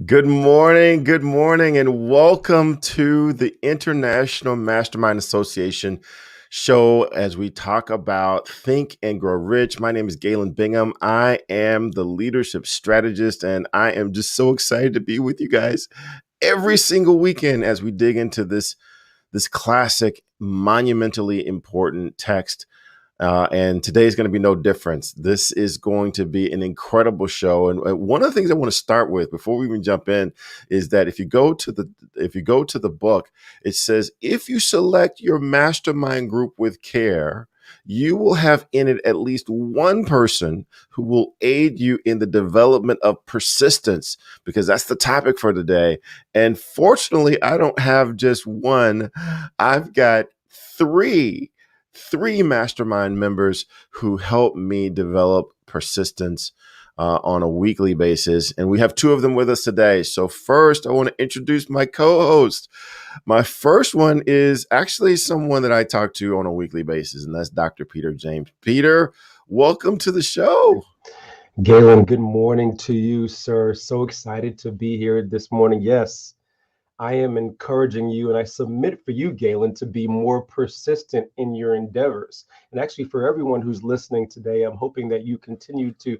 Good morning, and welcome to the International Mastermind Association show as we talk about Think and Grow Rich. My name is Galen Bingham. I am the leadership strategist, and I am just so excited to be with you guys every single weekend as we dig into this classic, monumentally important text. And today is going to be no difference. This is going to be an incredible show. And one of the things I want to start with before we even jump in is that if you go to the book, it says if you select your mastermind group with care, you will have in it at least one person who will aid you in the development of persistence, because that's the topic for today. And fortunately, I don't have just one. I've got three mastermind members who help me develop persistence on a weekly basis. And we have two of them with us today. So first, I want to introduce my co-host. My first one is actually someone that I talk to on a weekly basis, and that's Dr. Peter James. Peter, welcome to the show. Galen, good morning to you, sir. So excited to be here this morning. Yes, I am encouraging you and I submit for you, Galen, to be more persistent in your endeavors. And actually, for everyone who's listening today, I'm hoping that you continue to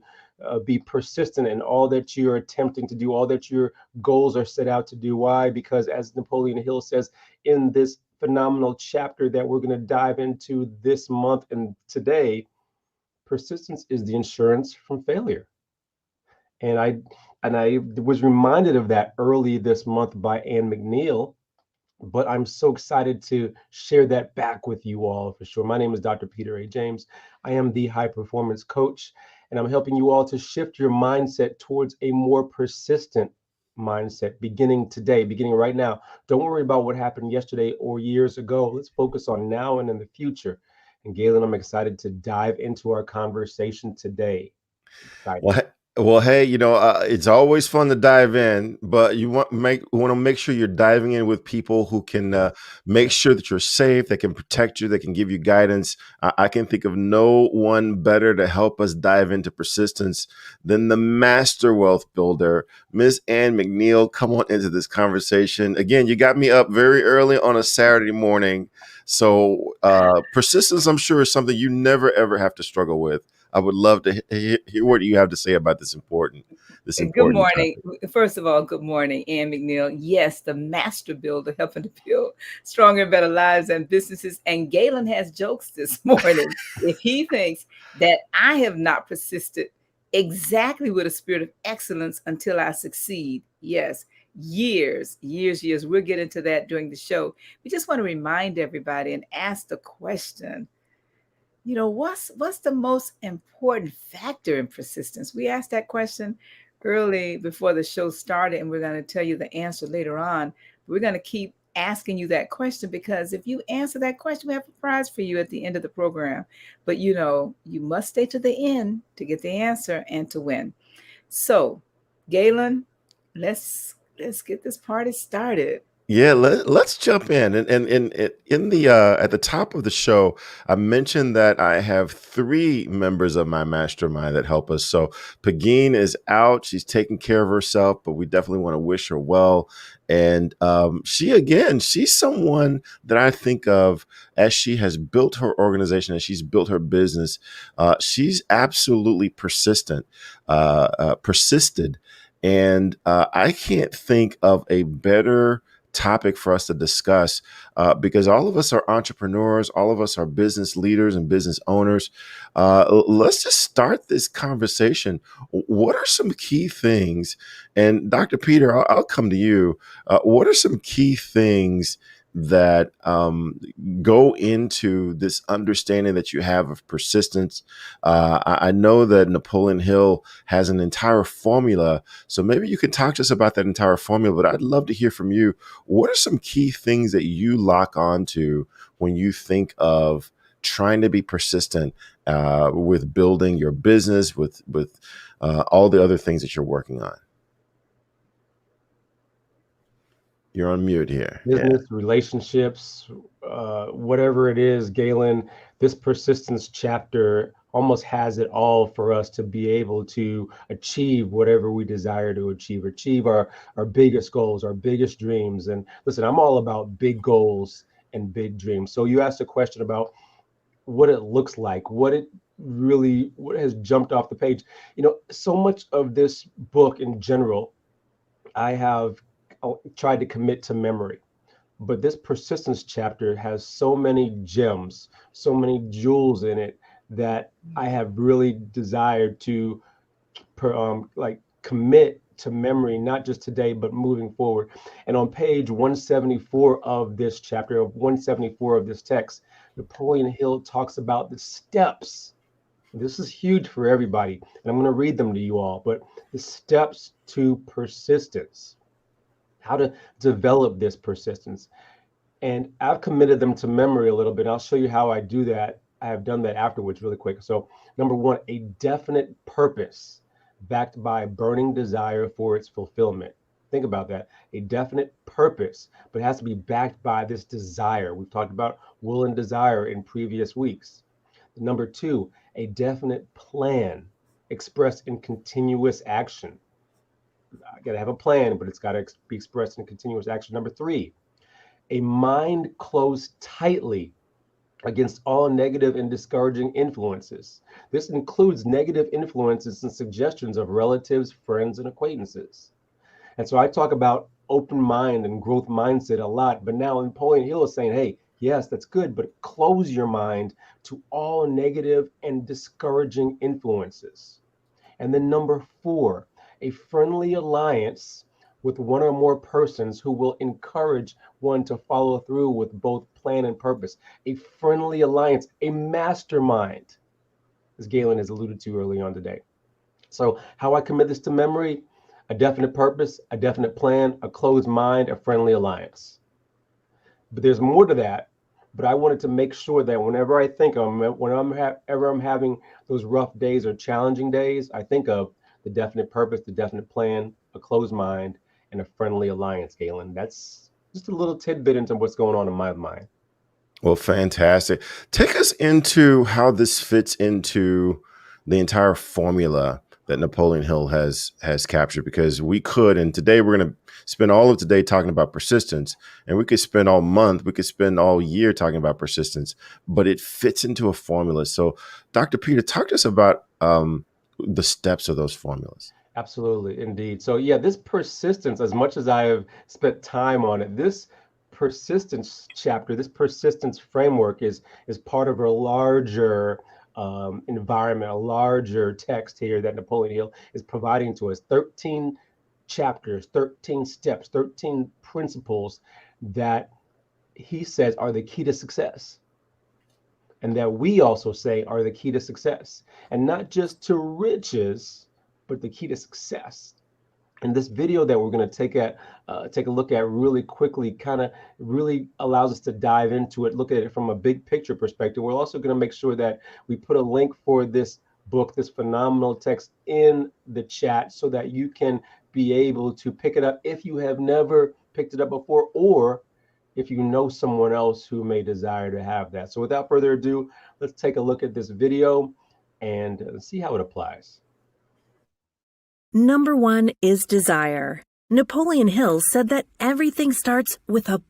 be persistent in all that you're attempting to do, all that your goals are set out to do. Why? Because as Napoleon Hill says in this phenomenal chapter that we're going to dive into this month and today, persistence is the insurance from failure. And I was reminded of that early this month by Anne McNeil, but I'm so excited to share that back with you all for sure. My name is Dr. Peter A. James. I am the high performance coach, and I'm helping you all to shift your mindset towards a more persistent mindset beginning today, beginning right now. Don't worry about what happened yesterday or years ago. Let's focus on now and in the future. And Galen, I'm excited to dive into our conversation today. Excited. Well, well, hey, it's always fun to dive in, but you want to make sure you're diving in with people who can make sure that you're safe, they can protect you, they can give you guidance. I can think of no one better to help us dive into persistence than the master wealth builder, Miss Anne McNeil. Come on into this conversation. Again, you got me up very early on a Saturday morning, so persistence, I'm sure, is something you never ever have to struggle with. I would love to hear what you have to say about this Good important morning. topic. First of all, good morning, Ann McNeil. Yes, the master builder helping to build stronger and better lives and businesses. And Galen has jokes this morning. If he thinks that I have not persisted exactly with a spirit of excellence until I succeed, yes, years. We'll get into that during the show. We just want to remind everybody and ask the question, what's the most important factor in persistence? We asked that question early before the show started, and we're going to tell you the answer later on. We're going to keep asking you that question, because if you answer that question, we have a prize for you at the end of the program. But you must stay to the end to get the answer and to win. So, Galen, let's get this party started. Yeah, let's jump in. And in the at the top of the show, I mentioned that I have three members of my mastermind that help us. So Pagine is out; she's taking care of herself, but we definitely want to wish her well. And she's someone that I think of as she has built her organization, as she's built her business. She's absolutely persisted, and I can't think of a better topic for us to discuss, because all of us are entrepreneurs, all of us are business leaders and business owners. Let's just start this conversation. What are some key things? And Dr. Peter, I'll come to you. What are some key things that go into this understanding that you have of persistence? I know that Napoleon Hill has an entire formula, so maybe you can talk to us about that entire formula, but I'd love to hear from you. What are some key things that you lock onto when you think of trying to be persistent with building your business, with all the other things that you're working on? You're on mute here. Yeah. Business, relationships, whatever it is, Galen, this persistence chapter almost has it all for us to be able to achieve whatever we desire to achieve our biggest goals, our biggest dreams. And listen, I'm all about big goals and big dreams. So you asked a question about what it looks like, what has jumped off the page. So much of this book in general, I have tried to commit to memory. But this persistence chapter has so many gems, so many jewels in it that I have really desired to commit to memory, not just today, but moving forward. And on page 174 of this chapter, of 174 of this text, Napoleon Hill talks about the steps. This is huge for everybody, and I'm going to read them to you all, but the steps to persistence, how to develop this persistence. And I've committed them to memory a little bit. I'll show you how I do that. I have done that afterwards really quick. So number one, a definite purpose backed by burning desire for its fulfillment. Think about that. A definite purpose, but it has to be backed by this desire. We've talked about will and desire in previous weeks. Number two, a definite plan expressed in continuous action. I got to have a plan, but it's got to be expressed in continuous action. Number three, a mind closed tightly against all negative and discouraging influences. This includes negative influences and suggestions of relatives, friends, and acquaintances. And so I talk about open mind and growth mindset a lot, but now Napoleon Hill is saying, hey, yes, that's good, but close your mind to all negative and discouraging influences. And then number four, a friendly alliance with one or more persons who will encourage one to follow through with both plan and purpose. A friendly alliance, a mastermind, as Galen has alluded to early on today. So how I commit this to memory, a definite purpose, a definite plan, a closed mind, a friendly alliance. But there's more to that. But I wanted to make sure that whenever I think of, whenever I'm having those rough days or challenging days, I think of the definite purpose, the definite plan, a closed mind, and a friendly alliance, Galen. That's just a little tidbit into what's going on in my mind. Well, fantastic. Take us into how this fits into the entire formula that Napoleon Hill has captured, because we could, and today we're going to spend all of today talking about persistence, and we could spend all month, we could spend all year talking about persistence, but it fits into a formula. So Dr. Peter, talk to us about the steps of those formulas. Absolutely, indeed. So yeah, this persistence, as much as I have spent time on it, this persistence chapter, this persistence framework is part of a larger environment, a larger text here that Napoleon Hill is providing to us. 13 chapters, 13 steps, 13 principles that he says are the key to success, and that we also say are the key to success, and not just to riches, but the key to success. And this video that we're going to take a look at really quickly kind of really allows us to dive into it, look at it from a big picture perspective. We're also going to make sure that we put a link for this book, this phenomenal text, in the chat so that you can be able to pick it up if you have never picked it up before, or if you know someone else who may desire to have that. So without further ado, let's take a look at this video and see how it applies. Number one is desire. Napoleon Hill said that everything starts with a...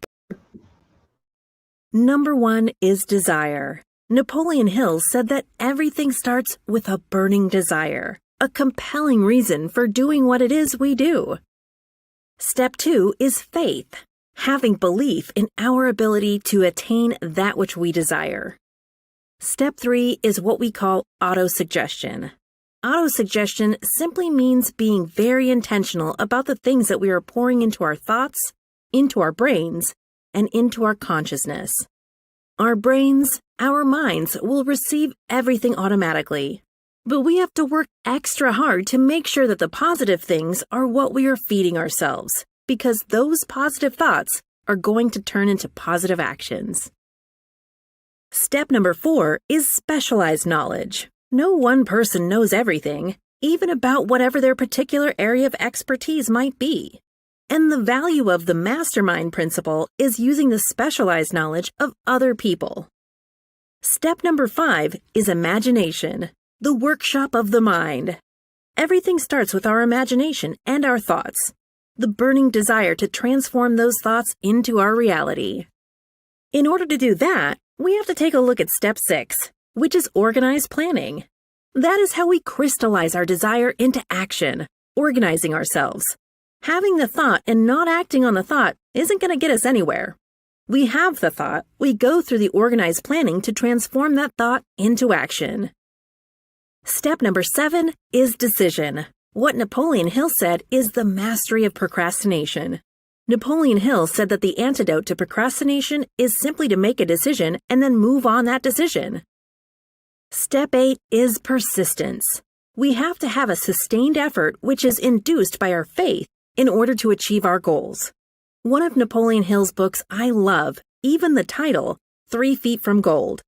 Number one is desire. Napoleon Hill said that everything starts with a burning desire, a compelling reason for doing what it is we do. Step two is faith, having belief in our ability to attain that which we desire. Step three is what we call autosuggestion. Autosuggestion simply means being very intentional about the things that we are pouring into our thoughts, into our brains, and into our consciousness. Our brains, our minds will receive everything automatically, but we have to work extra hard to make sure that the positive things are what we are feeding ourselves, because those positive thoughts are going to turn into positive actions. Step number four is specialized knowledge. No one person knows everything, even about whatever their particular area of expertise might be. And the value of the MasterMind principle is using the specialized knowledge of other people. Step number 5 is imagination, the workshop of the mind. Everything starts with our imagination and our thoughts, the burning desire to transform those thoughts into our reality. In order to do that, we have to take a look at step 6, which is organized planning. That is how we crystallize our desire into action, organizing ourselves. Having the thought and not acting on the thought isn't going to get us anywhere. We have the thought, we go through the organized planning to transform that thought into action. Step number 7 is decision. What Napoleon Hill said is the mastery of procrastination. Napoleon Hill said that the antidote to procrastination is simply to make a decision and then move on that decision. Step 8 is persistence. We have to have a sustained effort which is induced by our faith in order to achieve our goals. One of Napoleon Hill's books I love, even the title, 3 Feet from Gold.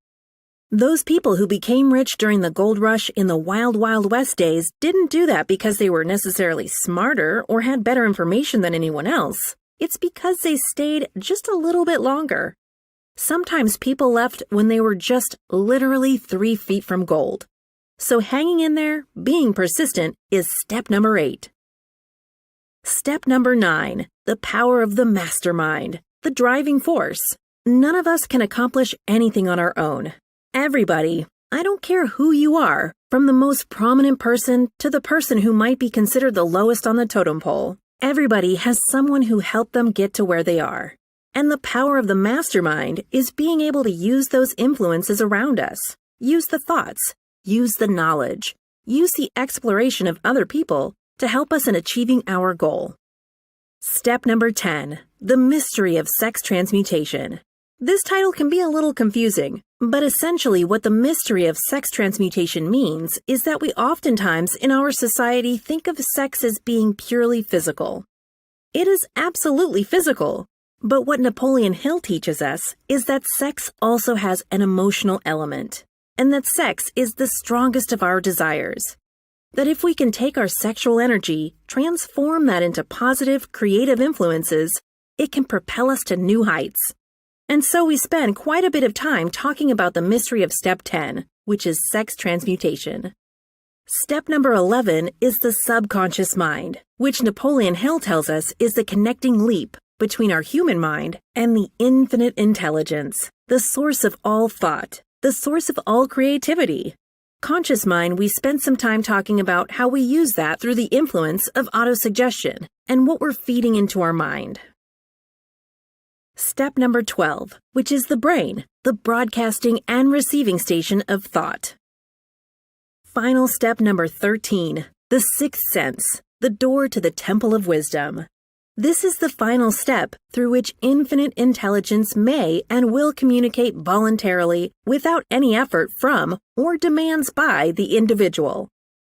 Those people who became rich during the gold rush in the Wild Wild West days didn't do that because they were necessarily smarter or had better information than anyone else. It's because they stayed just a little bit longer. Sometimes people left when they were just literally 3 feet from gold. So hanging in there, being persistent, is step number 8. Step number 9, the power of the mastermind, the driving force. None of us can accomplish anything on our own. Everybody, I don't care who you are, from the most prominent person to the person who might be considered the lowest on the totem pole, everybody has someone who helped them get to where they are. And the power of the mastermind is being able to use those influences around us, use the thoughts, use the knowledge, use the exploration of other people to help us in achieving our goal. Step number 10, the mystery of sex transmutation. This title can be a little confusing, but essentially what the mystery of sex transmutation means is that we oftentimes in our society think of sex as being purely physical. It is absolutely physical, but what Napoleon Hill teaches us is that sex also has an emotional element, and that sex is the strongest of our desires. That if we can take our sexual energy, transform that into positive, creative influences, it can propel us to new heights. And so we spend quite a bit of time talking about the mystery of step 10, which is sex transmutation. Step number 11 is the subconscious mind, which Napoleon Hill tells us is the connecting leap between our human mind and the infinite intelligence, the source of all thought, the source of all creativity. Conscious mind, we spent some time talking about how we use that through the influence of autosuggestion and what we're feeding into our mind. Step number 12, which is the brain, the broadcasting and receiving station of thought. Final step number 13, the sixth sense, the door to the temple of wisdom. This is the final step through which infinite intelligence may and will communicate voluntarily without any effort from or demands by the individual.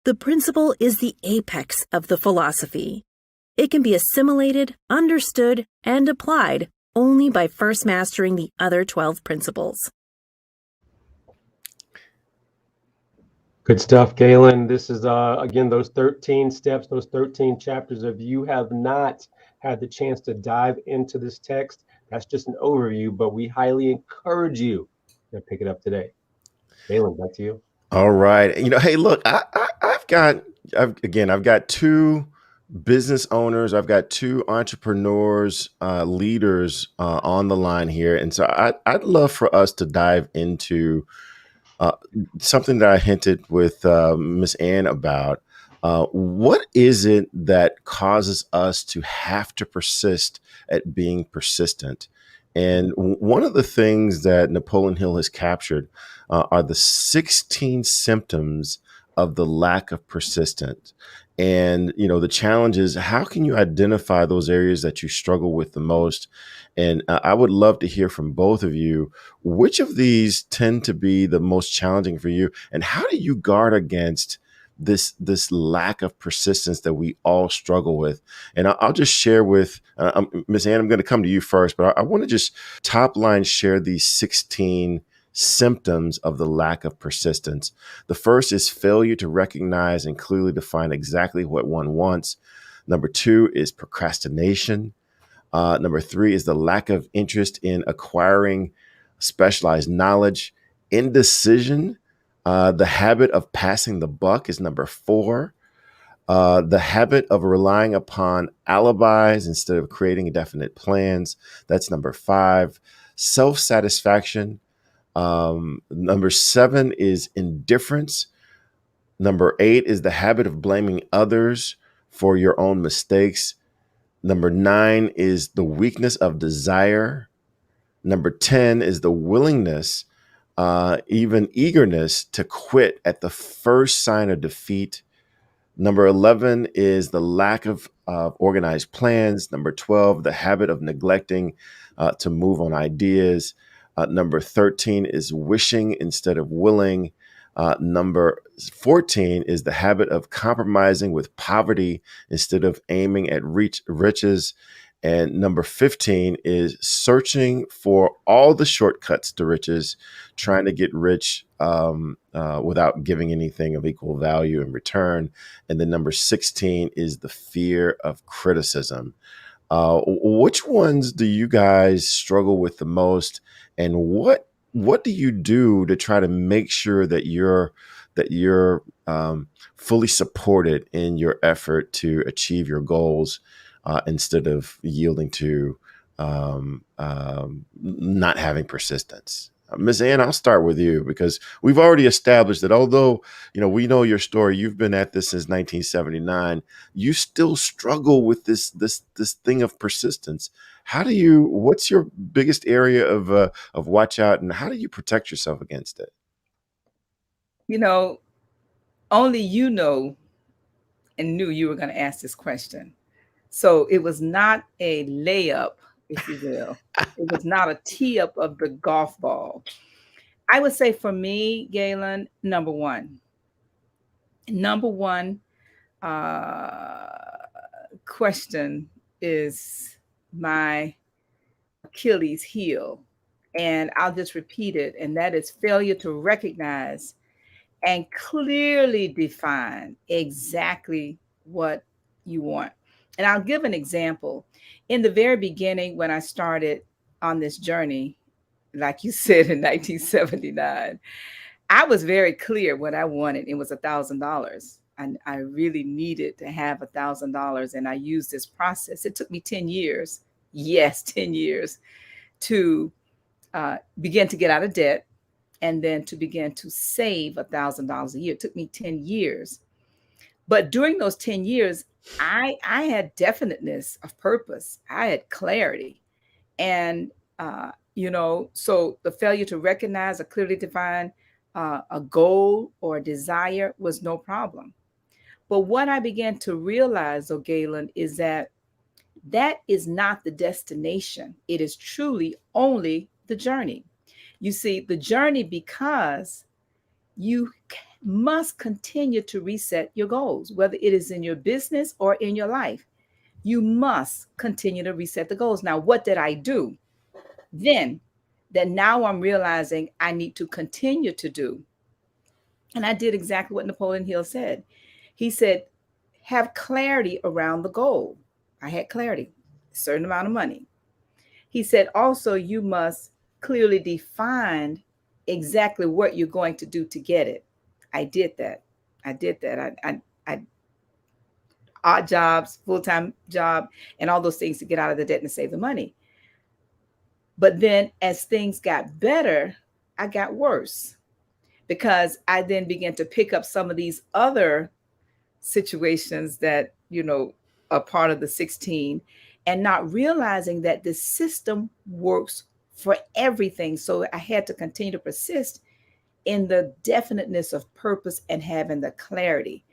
The principle is the apex of the philosophy. It can be assimilated, understood, and applied only by first mastering the other 12 principles. Good stuff, Galen. This is, again, those 13 steps, those 13 chapters. If you have not had the chance to dive into this text, that's just an overview, but we highly encourage you to pick it up today. Galen, back to you. All right. Hey, look, I've got 2 business owners. I've got 2 entrepreneurs, leaders on the line here. And so I'd love for us to dive into something that I hinted with Miss Ann about. What is it that causes us to have to persist at being persistent? And one of the things that Napoleon Hill has captured are the 16 symptoms of the lack of persistence. And, the challenge is, how can you identify those areas that you struggle with the most? And I would love to hear from both of you, which of these tend to be the most challenging for you? And how do you guard against this lack of persistence that we all struggle with? And I'll just share with Ms. Ann, I'm going to come to you first, but I want to just top line share these 16 symptoms of the lack of persistence. The first is failure to recognize and clearly define exactly what one wants. Number 2 is procrastination. Number 3 is the lack of interest in acquiring specialized knowledge. Indecision, the habit of passing the buck, is number 4. The habit of relying upon alibis instead of creating definite plans, that's number 5. Self-satisfaction. Number 7 is indifference. Number 8 is the habit of blaming others for your own mistakes. Number 9 is the weakness of desire. Number 10 is the willingness, even eagerness to quit at the first sign of defeat. Number 11 is the lack of organized plans. Number 12, the habit of neglecting to move on ideas. Number 13 is wishing instead of willing. Number 14 is the habit of compromising with poverty instead of aiming at riches. And number 15 is searching for all the shortcuts to riches, trying to get rich without giving anything of equal value in return. And then number 16 is the fear of criticism. Which ones do you guys struggle with the most, and what do you do to try to make sure that you're fully supported in your effort to achieve your goals instead of yielding to not having persistence? Ms. Ann, I'll start with you because we've already established that although, we know your story, you've been at this since 1979, you still struggle with this thing of persistence. What's your biggest area of watch out, and how do you protect yourself against it? Only and knew you were going to ask this question. So it was not a layup, if you will. It was not a tee up of the golf ball. I would say for me, Galen, number one question is my Achilles heel. And I'll just repeat it. And that is failure to recognize and clearly define exactly what you want. And I'll give an example. In the very beginning, when I started on this journey, like you said, in 1979, I was very clear what I wanted. It was $1,000. And I really needed to have $1,000. And I used this process. It took me 10 years. Yes, 10 years to begin to get out of debt and then to begin to save $1,000 a year. It took me 10 years. But during those 10 years, I had definiteness of purpose. I had clarity. And, so the failure to recognize or clearly define a goal or a desire was no problem. But what I began to realize, Galen, is that is not the destination. It is truly only the journey. You see, the journey, because you must continue to reset your goals, whether it is in your business or in your life. You must continue to reset the goals. Now, what did I do then that now I'm realizing I need to continue to do? And I did exactly what Napoleon Hill said. He said, have clarity around the goal. I had clarity, a certain amount of money. He said, also, you must clearly define exactly what you're going to do to get it. I did that. I odd jobs, full-time job, and all those things to get out of the debt and save the money. But then as things got better, I got worse because I then began to pick up some of these other situations that, are part of the 16 and not realizing that the system works for everything. So I had to continue to persist in the definiteness of purpose and having the clarity.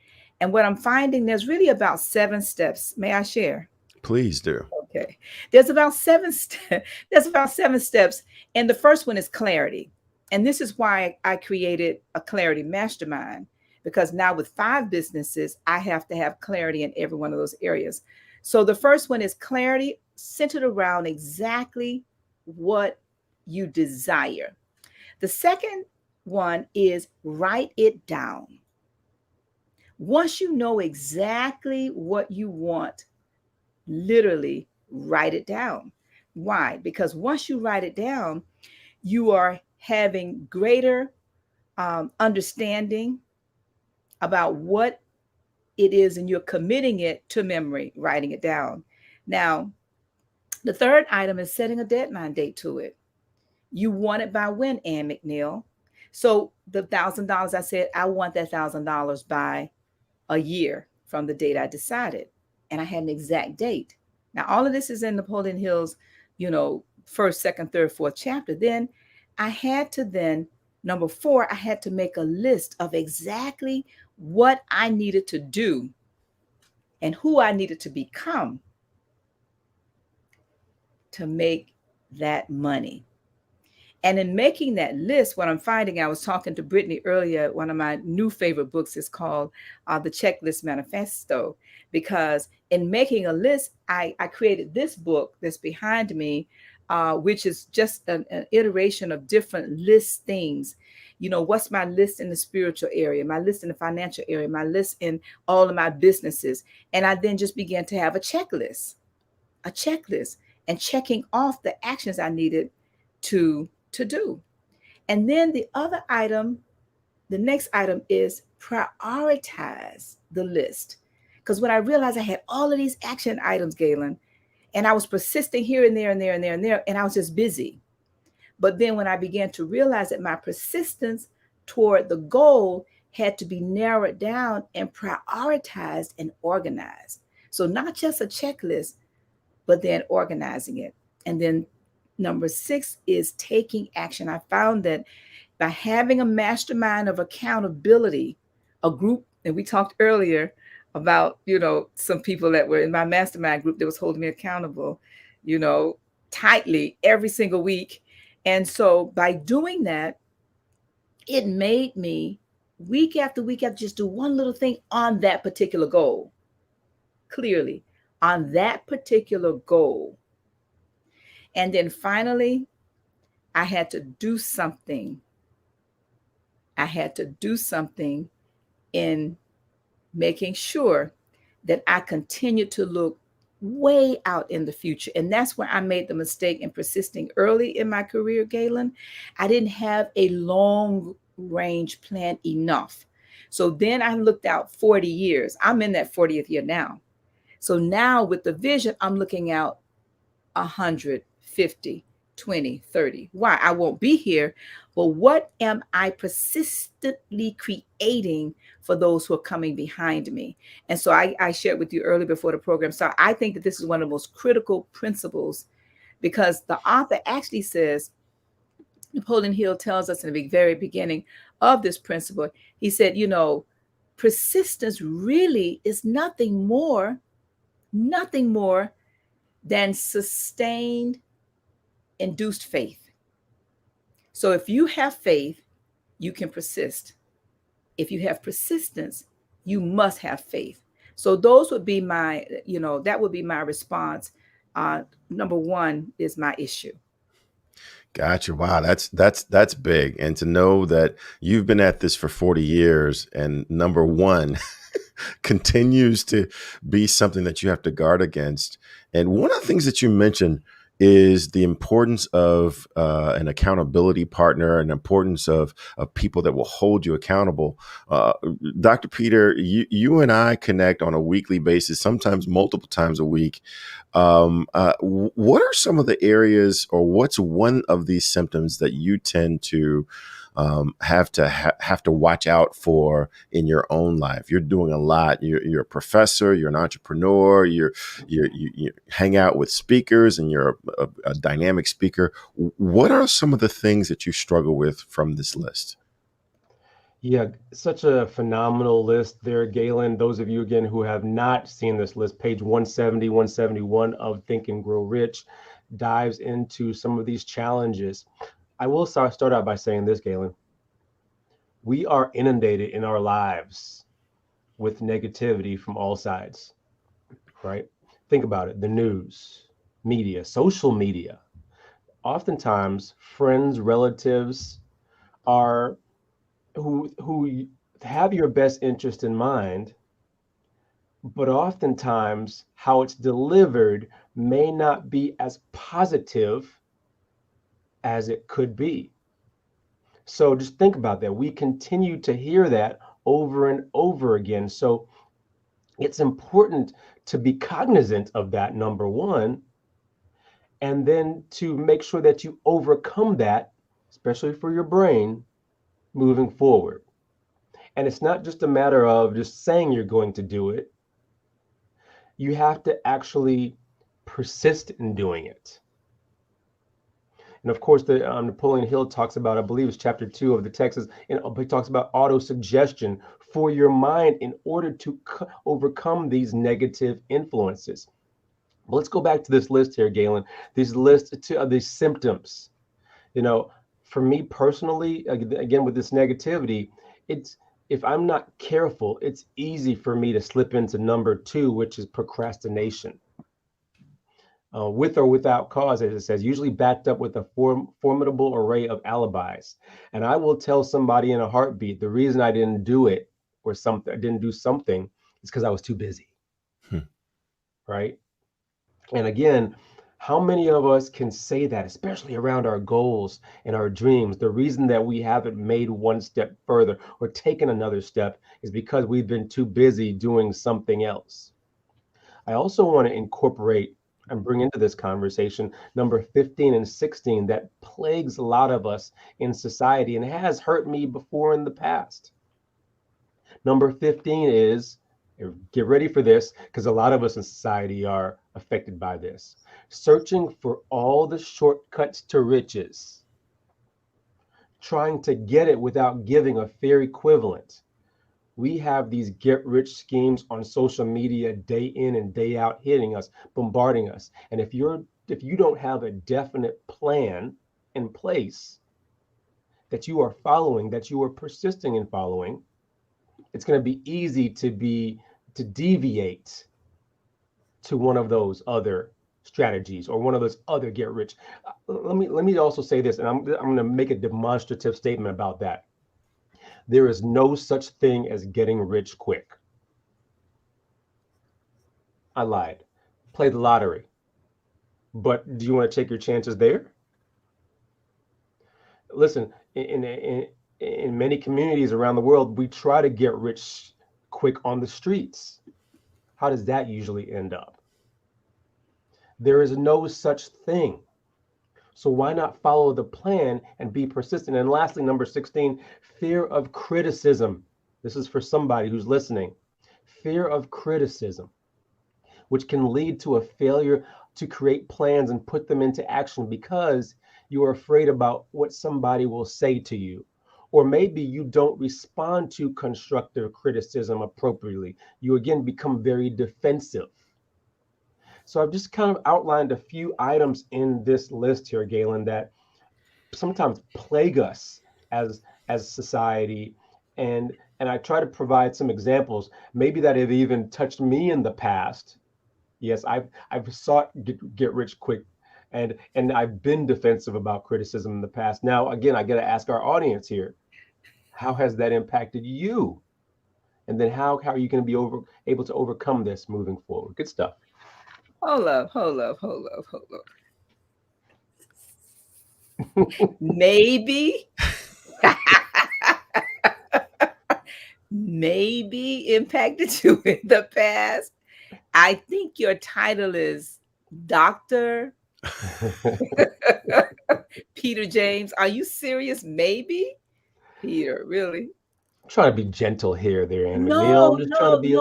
And what I'm finding, there's really about 7 steps. May I share? Please do. Okay. There's about 7 steps. And the first one is clarity. And this is why I created a clarity mastermind, because now with 5 businesses, I have to have clarity in every one of those areas. So the first one is clarity centered around exactly what you desire. The second one is write it down. Once you know exactly what you want, literally write it down. Why? Because once you write it down, you are having greater understanding about what it is, and you're committing it to memory, writing it down. Now, the third item is setting a deadline date to it. You want it by when, Ann McNeil? So the $1,000, I said, I want that $1,000 by a year from the date I decided. And I had an exact date. Now, all of this is in Napoleon Hill's, first, second, third, fourth chapter. Then I had to number 4, I had to make a list of exactly what I needed to do and who I needed to become to make that money. And in making that list, what I'm finding, I was talking to Brittany earlier, one of my new favorite books is called The Checklist Manifesto, because in making a list, I created this book that's behind me, which is just an iteration of different list things. What's my list in the spiritual area, my list in the financial area, my list in all of my businesses. And I then just began to have a checklist, and checking off the actions I needed to do. And then the next item is prioritize the list. Because when I realized I had all of these action items, Galen, and I was persisting here and there and there and there and there, and I was just busy. But then when I began to realize that my persistence toward the goal had to be narrowed down and prioritized and organized. So not just a checklist, but then organizing it. And then number 6 is taking action. I found that by having a mastermind of accountability, a group, and we talked earlier about, some people that were in my mastermind group that was holding me accountable, tightly every single week. And so by doing that, it made me week after week, I just do one little thing on that particular goal, clearly on that particular goal. And then finally, I had to do something. I had to do something in making sure that I continued to look way out in the future. And that's where I made the mistake in persisting early in my career, Galen. I didn't have a long range plan enough. So then I looked out 40 years. I'm in that 40th year now. So now with the vision, I'm looking out 100, 50, 20, 30. Why? I won't be here, but what am I persistently creating for those who are coming behind me? And so I shared with you earlier before the program. So I think that this is one of the most critical principles, because the author actually says, Napoleon Hill tells us in the very beginning of this principle, he said, persistence really is nothing more than sustained induced faith. So if you have faith, you can persist. If you have persistence, you must have faith. So those would be my, that would be my response. Number 1 is my issue. Gotcha. Wow, that's big. And to know that you've been at this for 40 years and number 1 continues to be something that you have to guard against. And one of the things that you mentioned is the importance of an accountability partner, and importance of people that will hold you accountable. Dr. Peter, you and I connect on a weekly basis, sometimes multiple times a week. What are some of the areas, or what's one of these symptoms that you tend to have to watch out for in your own life? You're doing a lot. You're a professor. You're an entrepreneur. You hang out with speakers, and you're a dynamic speaker. What are some of the things that you struggle with from this list? Yeah, such a phenomenal list there, Galen. Those of you, again, who have not seen this list, page 170, 171 of Think and Grow Rich dives into some of these challenges. I will start out by saying this, Galen. We are inundated in our lives with negativity from all sides, right? Think about it. The news, media, social media. Oftentimes, friends, relatives are who have your best interest in mind, but oftentimes how it's delivered may not be as positive as it could be. So just think about that. We continue to hear that over and over again. So it's important to be cognizant of that, number one, and then to make sure that you overcome that, especially for your brain, moving forward. And it's not just a matter of just saying you're going to do it. You have to actually persist in doing it. And of course, the Napoleon Hill talks about, I believe it's chapter 2 of the text, and he talks about auto-suggestion for your mind in order to overcome these negative influences. But let's go back to this list here, Galen. These lists of these symptoms. You know, for me personally, again, with this negativity, it's, if I'm not careful, it's easy for me to slip into number 2, which is procrastination. With or without cause, as it says, usually backed up with a formidable array of alibis. And I will tell somebody in a heartbeat, the reason I didn't do it or something, I didn't do something is because I was too busy. Right? And again, how many of us can say that, especially around our goals and our dreams? The reason that we haven't made one step further or taken another step is because we've been too busy doing something else. I also want to incorporate and bring into this conversation number 15 and 16 that plagues a lot of us in society and has hurt me before in the past. Number 15 is, get ready for this, because a lot of us in society are affected by this, searching for all the shortcuts to riches, trying to get it without giving a fair equivalent. We have these get rich schemes on social media day in and day out, hitting us, bombarding us. And if you don't have a definite plan in place that you are following, that you are persisting in following, it's going to be easy to deviate to one of those other strategies or one of those other get rich. Let me also say this, and I'm going to make a demonstrative statement about that. There is no such thing as getting rich quick. I lied. Play the lottery. But do you want to take your chances there? Listen, in many communities around the world, we try to get rich quick on the streets. How does that usually end up? There is no such thing. So why not follow the plan and be persistent? And lastly, number 16, fear of criticism. This is for somebody who's listening. Fear of criticism, which can lead to a failure to create plans and put them into action because you are afraid about what somebody will say to you. Or maybe you don't respond to constructive criticism appropriately. You again become very defensive. So I've just kind of outlined a few items in this list here, Galen, that sometimes plague us as society. And I try to provide some examples, maybe that have even touched me in the past. Yes, I've sought get rich quick, and I've been defensive about criticism in the past. Now, again, I got to ask our audience here, how has that impacted you? And then how are you going to be able to overcome this moving forward? Good stuff. Hold up. Maybe impacted you in the past. I think your title is Dr. Peter James. Are you serious? Maybe? Peter, really? I'm trying to be gentle here, Ann McNeil. I'm just trying to be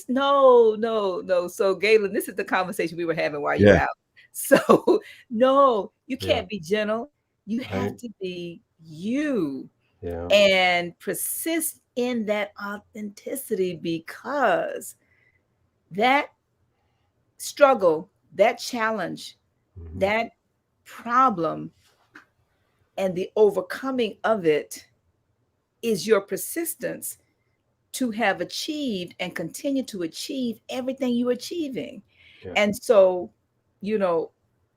no. So Galen, this is the conversation we were having while you were out. So no, you can't be gentle. You have to be you and persist in that authenticity, because that struggle, that challenge, that problem, and the overcoming of it is your persistence to have achieved and continue to achieve everything you're achieving. And so,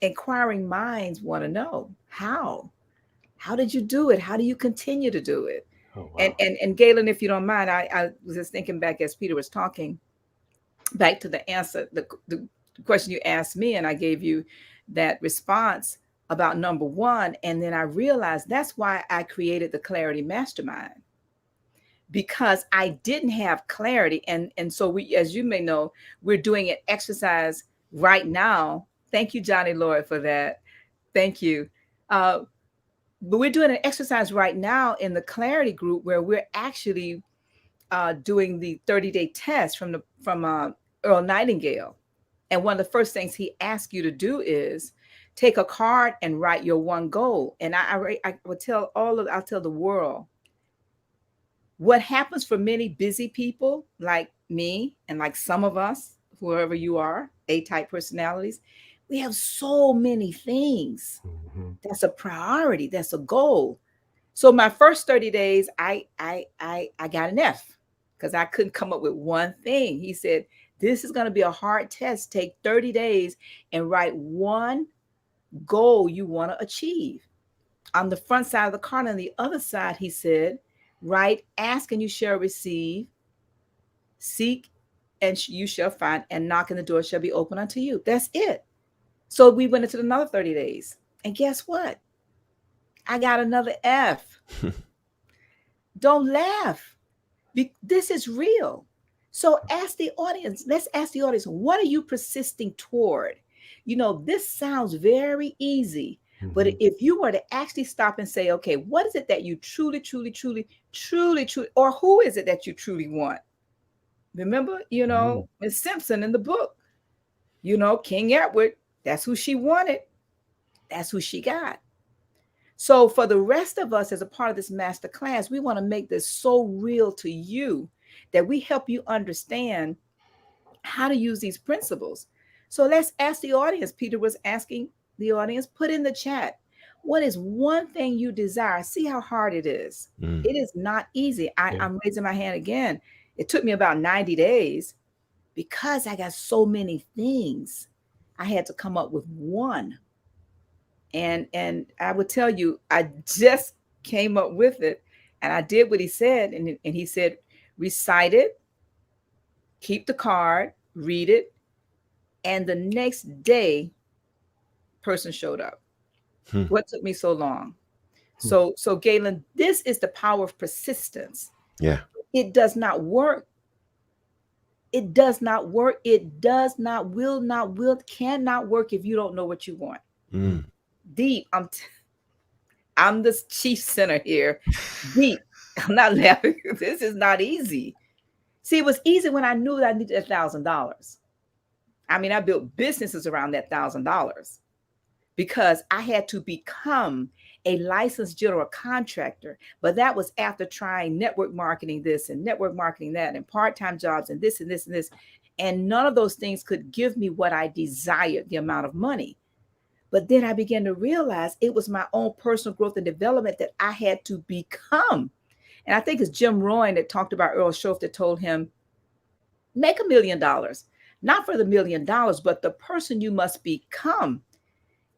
inquiring minds want to know how did you do it? How do you continue to do it? Oh, wow. And Galen, if you don't mind, I was just thinking back as Peter was talking, back to the answer, the question you asked me, and I gave you that response about number one. And then I realized that's why I created the Clarity Mastermind, because I didn't have clarity. And so we, as you may know, we're doing an exercise right now. Thank you, Johnny Lloyd, for that. Thank you. But we're doing an exercise right now in the Clarity group where we're actually doing the 30-day test from Earl Nightingale. And one of the first things he asks you to do is take a card and write your one goal. And I would tell I'll tell the world what happens for many busy people like me and like some of us, whoever you are, A-type personalities. We have so many things. Mhm. That's a priority. That's a goal. So my first 30 days, I got an F because I couldn't come up with one thing. He said, this is going to be a hard test. Take 30 days and write one goal you want to achieve. On the front side of the card, on the other side, he said, write, ask and you shall receive, seek and you shall find, and knock and the door shall be open unto you. That's it. So we went into another 30 days. And guess what? I got another F. Don't laugh. This is real. So ask the audience. Let's ask the audience, what are you persisting toward? You know, this sounds very easy, but if you were to actually stop and say, okay, what is it that you truly, or who is it that you truly want? Remember, you know, Miss Simpson in the book, you know, King Edward, that's who she wanted. That's who she got. So for the rest of us, as a part of this master class, we want to make this so real to you that we help you understand how to use these principles. So let's ask the audience. Peter was asking the audience, put in the chat, what is one thing you desire? See how hard it is. It is not easy. I'm raising my hand again. It took me about 90 days because I got so many things. I had to come up with one. And I would tell you, I just came up with it and I did what he said. And he said, recite it, keep the card, read it. And the next day, person showed up. What took me so long? So Galen, this is the power of persistence. Yeah. It does not work. It does not work. It does not, cannot work if you don't know what you want. Deep. I'm the chief sinner here. Deep. I'm not laughing. This is not easy. See, it was easy when I knew that I needed $1,000. I mean, I built businesses around that $1,000 because I had to become a licensed general contractor. But that was after trying network marketing this and network marketing that and part-time jobs and this and this and this. And none of those things could give me what I desired, the amount of money. But then I began to realize it was my own personal growth and development that I had to become. And I think it's Jim Rohn that talked about Earl Schoaf that told him, make $1 million, not for the $1 million, but the person you must become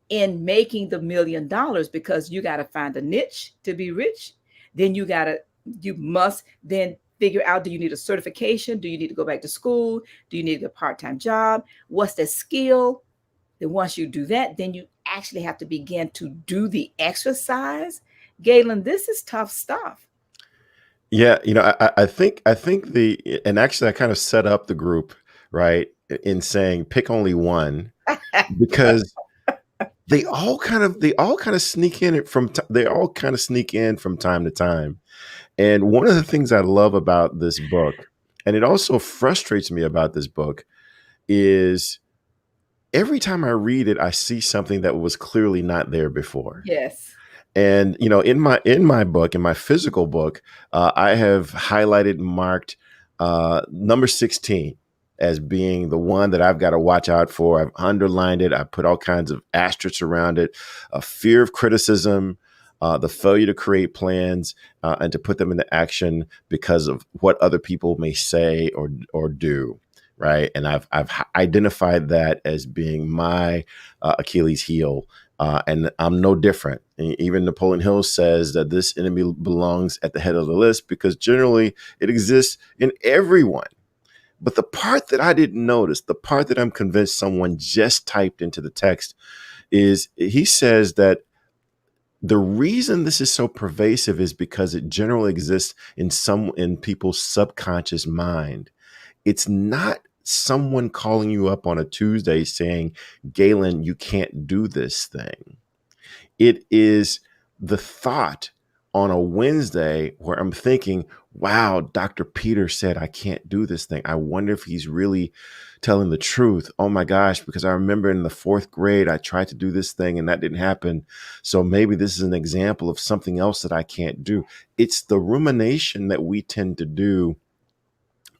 in making the $1 million, because you got to find a niche to be rich. Then you must then figure out, do you need a certification? Do you need to go back to school? Do you need a part-time job? What's the skill? Then once you do that, then you actually have to begin to do the exercise. Galen, this is tough stuff. Yeah, you know, I think and actually I kind of set up the group, right, in saying pick only one, because they all kind of sneak in from time to time. And one of the things I love about this book, and it also frustrates me about this book, is every time I read it, I see something that was clearly not there before. Yes. And, you know, in my book, in my physical book, I have highlighted, marked number 16 as being the one that I've got to watch out for. I've underlined it. I put all kinds of asterisks around it. Fear of criticism, the failure to create plans and to put them into action because of what other people may say or do. Right. And I've identified that as being my Achilles heel. And I'm no different. Even Napoleon Hill says that this enemy belongs at the head of the list because generally it exists in everyone. But the part that I didn't notice, the part that I'm convinced someone just typed into the text, is he says that the reason this is so pervasive is because it generally exists in people's subconscious mind. It's not someone calling you up on a Tuesday saying, Galen, you can't do this thing. It is the thought on a Wednesday where I'm thinking, wow, Dr. Peter said I can't do this thing. I wonder if he's really telling the truth. Oh my gosh, because I remember in the 4th grade, I tried to do this thing and that didn't happen. So maybe this is an example of something else that I can't do. It's the rumination that we tend to do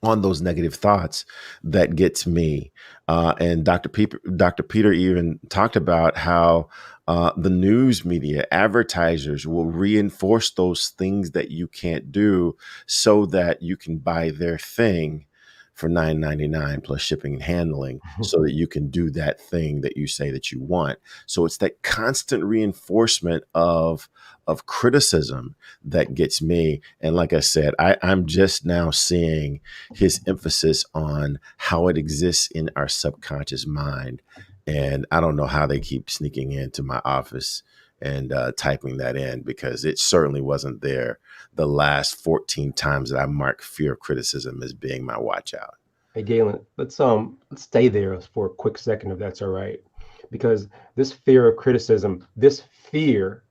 on those negative thoughts that gets me. And Dr. Peter even talked about how the news media, advertisers will reinforce those things that you can't do so that you can buy their thing for $9.99 plus shipping and handling so that you can do that thing that you say that you want. So it's that constant reinforcement of criticism that gets me. And like I said, I'm just now seeing his emphasis on how it exists in our subconscious mind. And I don't know how they keep sneaking into my office and typing that in, because it certainly wasn't there the last 14 times that I marked fear of criticism as being my watch out. Hey Galen, let's stay there for a quick second, if that's all right, because this fear of criticism, this fear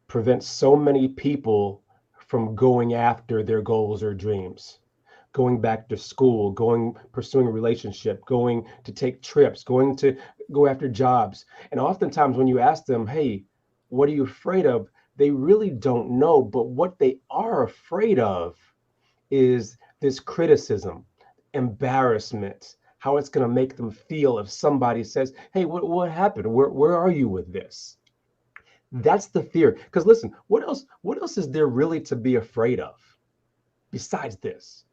prevents so many people from going after their goals or dreams, going back to school, pursuing a relationship, going to take trips, going to go after jobs. And oftentimes when you ask them, hey, what are you afraid of? They really don't know. But what they are afraid of is this criticism, embarrassment, how it's going to make them feel if somebody says, hey, what happened? Where are you with this? That's the fear. Because listen, what else is there really to be afraid of besides this?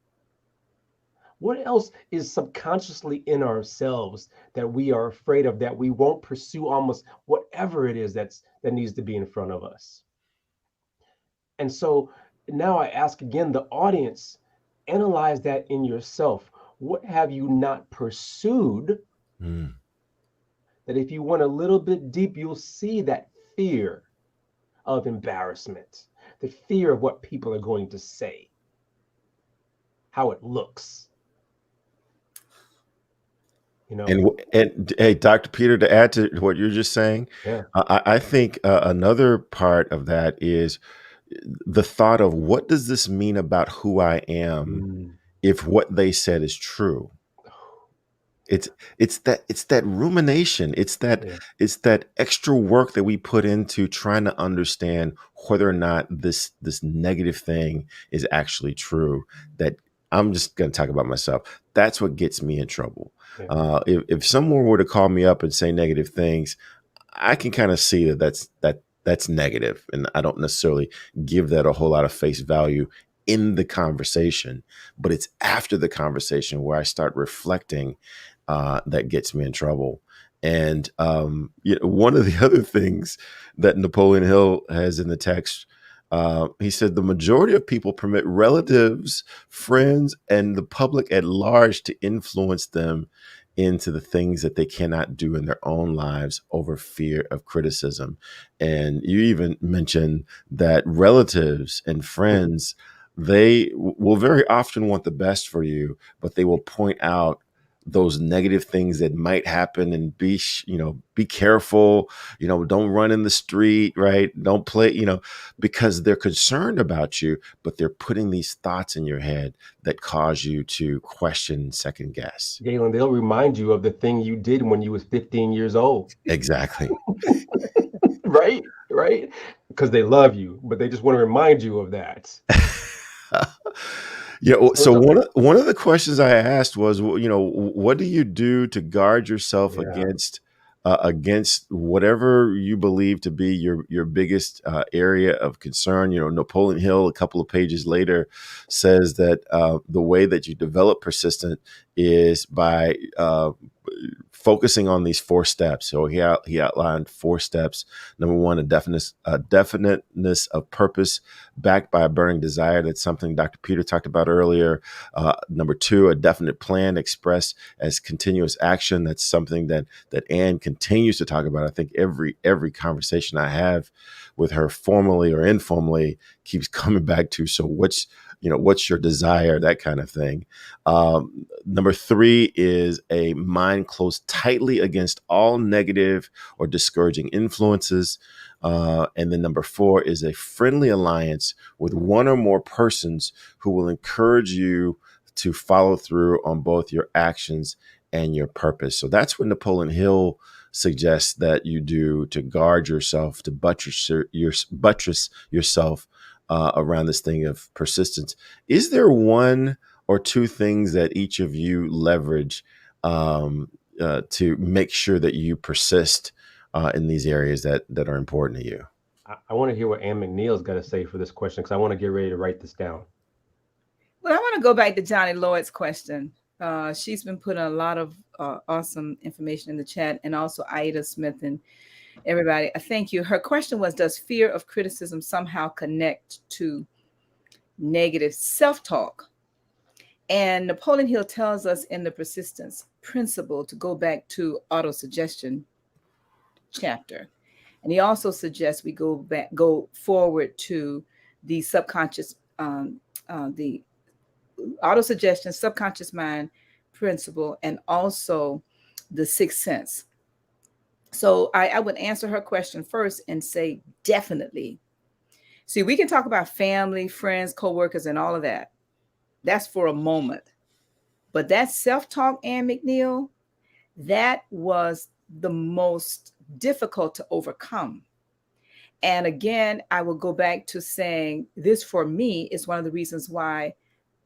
What else is subconsciously in ourselves that we are afraid of, that we won't pursue almost whatever it is that needs to be in front of us? And so now I ask again, the audience, analyze that in yourself. What have you not pursued? That if you went a little bit deep, you'll see that fear of embarrassment, the fear of what people are going to say, how it looks. You know, and hey, Dr. Peter, to add to what you're just saying, yeah. I think another part of that is the thought of, what does this mean about who I am if what they said is true? It's that rumination. It's that extra work that we put into trying to understand whether or not this negative thing is actually true. That I'm just going to talk about myself. That's what gets me in trouble. Yeah. If someone were to call me up and say negative things, I can kind of see that's negative, and I don't necessarily give that a whole lot of face value in the conversation. But it's after the conversation where I start reflecting that gets me in trouble. And one of the other things that Napoleon Hill has in the text, he said, the majority of people permit relatives, friends, and the public at large to influence them into the things that they cannot do in their own lives over fear of criticism. And you even mentioned that relatives and friends, they will very often want the best for you, but they will point out those negative things that might happen, and be careful, don't run in the street, right? Don't play, because they're concerned about you, but they're putting these thoughts in your head that cause you to question, second guess. Galen, they'll remind you of the thing you did when you was 15 years old. Exactly. Right. Because they love you, but they just want to remind you of that. So one of the questions I asked was, what do you do to guard yourself against whatever you believe to be your biggest area of concern? Napoleon Hill, a couple of pages later, says that the way that you develop persistence is by focusing on these 4 steps. So he outlined 4 steps. Number 1, a definiteness of purpose backed by a burning desire. That's something Dr. Peter talked about earlier. Number 2, a definite plan expressed as continuous action. That's something that Ann continues to talk about. I think every conversation I have with her, formally or informally, keeps coming back to, so what's your desire, that kind of thing. Number 3 is a mind closed tightly against all negative or discouraging influences. And then number 4 is a friendly alliance with one or more persons who will encourage you to follow through on both your actions and your purpose. So that's what Napoleon Hill suggests that you do to guard yourself, to buttress yourself around this thing of persistence. Is there 1 or 2 things that each of you leverage to make sure that you persist in these areas that are important to you? I want to hear what Ann McNeil's got to say for this question, because I want to get ready to write this down. Well, I want to go back to Johnny Lloyd's question. She's been putting a lot of awesome information in the chat, and also Aida Smith and everybody. Thank you. Her question was, does fear of criticism somehow connect to negative self-talk? And Napoleon Hill tells us in the persistence principle to go back to autosuggestion chapter. And he also suggests we go forward to the subconscious, the autosuggestion, subconscious mind principle, and also the 6th sense. So I would answer her question first and say, definitely. See, we can talk about family, friends, coworkers, and all of that. That's for a moment. But that self-talk, Ann McNeil, that was the most difficult to overcome. And again, I will go back to saying this, for me, is one of the reasons why